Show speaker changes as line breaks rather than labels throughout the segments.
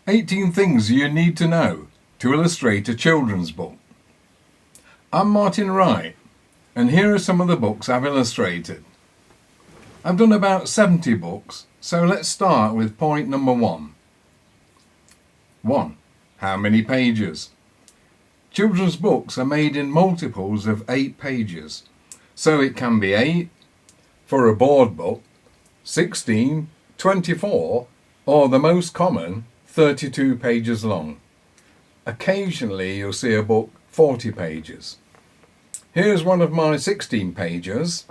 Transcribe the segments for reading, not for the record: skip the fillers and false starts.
18 things you need to know to illustrate a children's book. I'm Martin Wright, and here are some of the books I've illustrated. I've done about 70 books, so let's start with point number 1. 1. How many pages? Children's books are made in multiples of 8 pages, so it can be 8 for a board book, 16, 24, or the most common, 32 pages long. Occasionally you'll see a book 40 pages. Here's one of my 16 pages,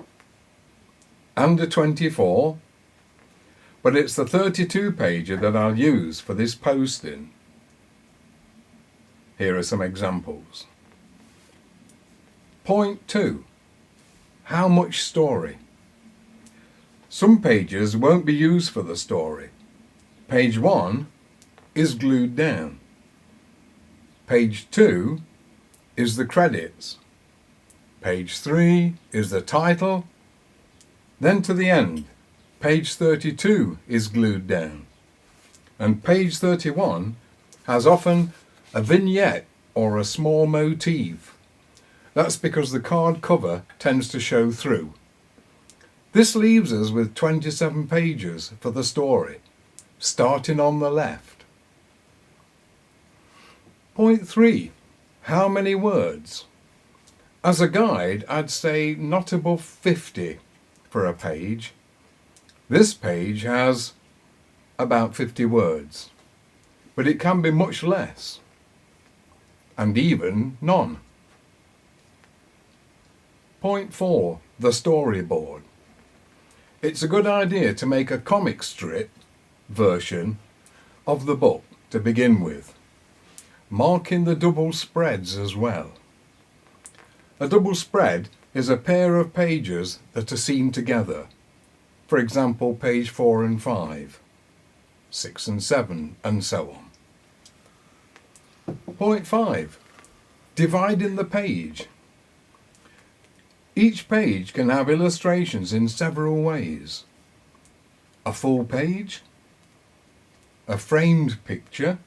under 24, but it's the 32 pager that I'll use for this posting. Here are some examples. Point 2. How much story? Some pages won't be used for the story. Page 1 is glued down. Page 2 is the credits. Page 3 is the title. Then to the end, page 32 is glued down. And page 31 has often a vignette or a small motif. That's because the card cover tends to show through. This leaves us with 27 pages for the story, starting on the left. Point 3. How many words? As a guide, I'd say not above 50 for a page. This page has about 50 words, but it can be much less, and even none. Point 4. The storyboard. It's a good idea to make a comic strip version of the book to begin with, marking the double spreads as well. A double spread is a pair of pages that are seen together. For example, page 4 and 5, 6 and 7, and so on. Point 5. Dividing the page. Each page can have illustrations in several ways. A full page, a framed picture,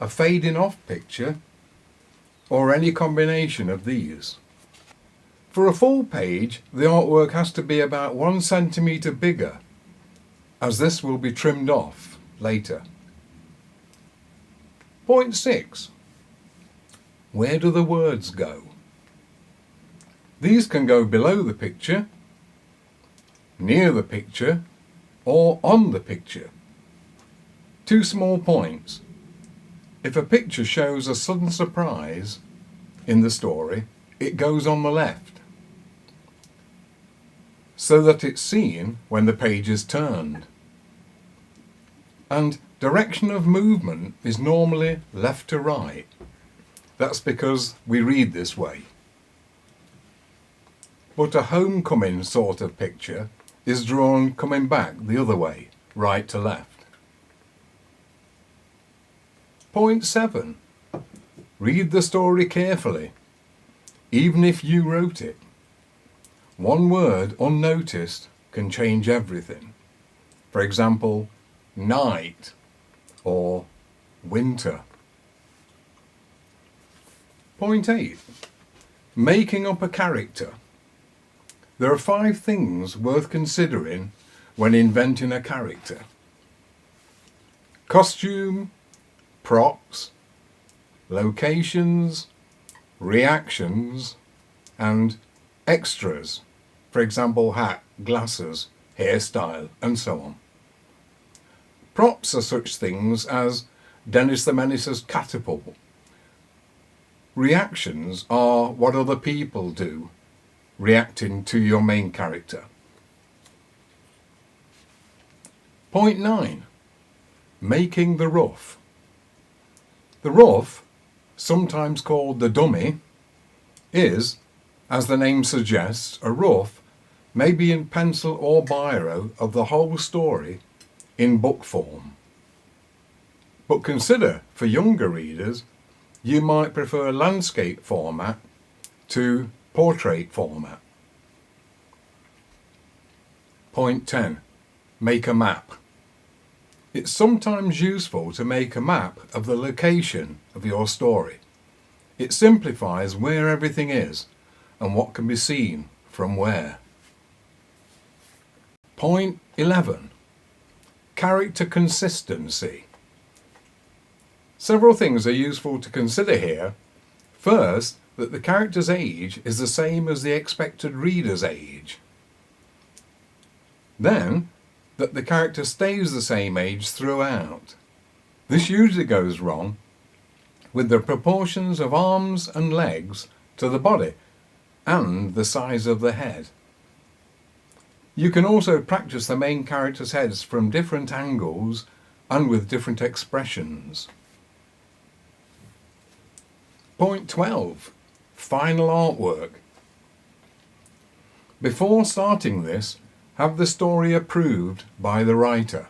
a fading off picture, or any combination of these. For a full page, the artwork has to be about 1 centimetre bigger, as this will be trimmed off later. Point 6. Where do the words go? These can go below the picture, near the picture, or on the picture. 2 small points. If a picture shows a sudden surprise in the story, it goes on the left, so that it's seen when the page is turned. And direction of movement is normally left to right. That's because we read this way. But a homecoming sort of picture is drawn coming back the other way, right to left. Point 7. Read the story carefully, even if you wrote it. One word unnoticed can change everything. For example, night or winter. Point 8. Making up a character. There are 5 things worth considering when inventing a character. Costume, props, locations, reactions, and extras. For example, hat, glasses, hairstyle, and so on. Props are such things as Dennis the Menace's catapult. Reactions are what other people do, reacting to your main character. Point 9. Making the ruff. The ruff, sometimes called the dummy, is, as the name suggests, a ruff, maybe in pencil or biro, of the whole story in book form. But consider, for younger readers, you might prefer landscape format to portrait format. Point 10. Make a map. It's sometimes useful to make a map of the location of your story. It simplifies where everything is and what can be seen from where. Point 11. Character consistency. Several things are useful to consider here. First, that the character's age is the same as the expected reader's age. Then, that the character stays the same age throughout. This usually goes wrong with the proportions of arms and legs to the body and the size of the head. You can also practice the main character's heads from different angles and with different expressions. Point 12. Final artwork. Before starting this, have the story approved by the writer.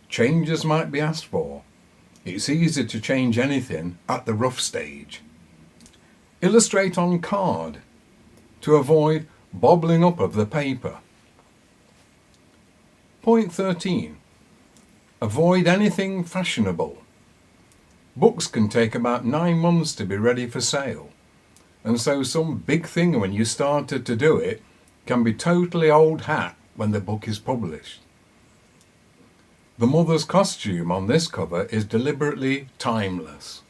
Changes might be asked for. It's easy to change anything at the rough stage. Illustrate on card to avoid bobbling up of the paper. Point 13. Avoid anything fashionable. Books can take about 9 months to be ready for sale, and so some big thing when you started to do it can be totally old hat when the book is published. The mother's costume on this cover is deliberately timeless.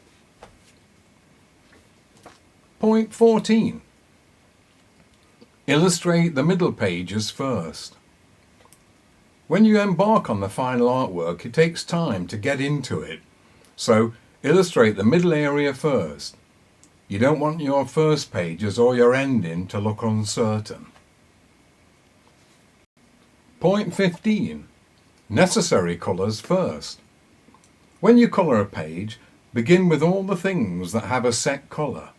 Point 14. Illustrate the middle pages first. When you embark on the final artwork, it takes time to get into it, so illustrate the middle area first. You don't want your first pages or your ending to look uncertain. Point 15. Necessary colours first. When you colour a page, begin with all the things that have a set colour.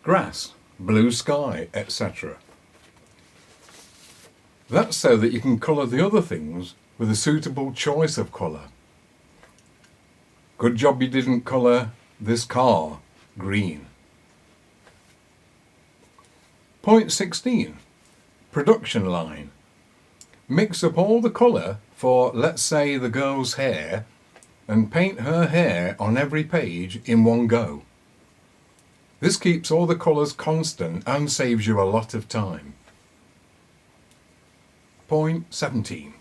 Grass, blue sky, etc. That's so that you can colour the other things with a suitable choice of colour. Good job you didn't colour this car green. Point 16. Production line. Mix up all the colour for, let's say, the girl's hair and paint her hair on every page in one go. This keeps all the colours constant and saves you a lot of time. Point 17.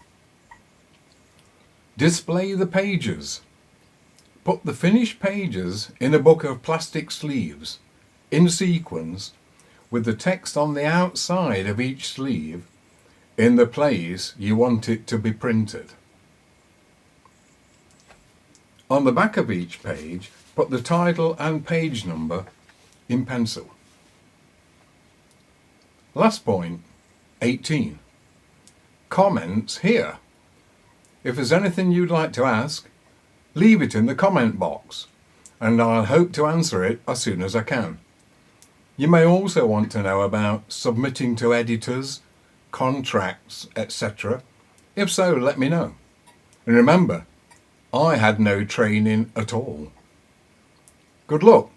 Display the pages. Put the finished pages in a book of plastic sleeves, in sequence, with the text on the outside of each sleeve, in the place you want it to be printed. On the back of each page, put the title and page number in pencil. Last point, 18. Comments here. If there's anything you'd like to ask, leave it in the comment box, and I'll hope to answer it as soon as I can. You may also want to know about submitting to editors, contracts, etc. If so, let me know. And remember, I had no training at all. Good luck.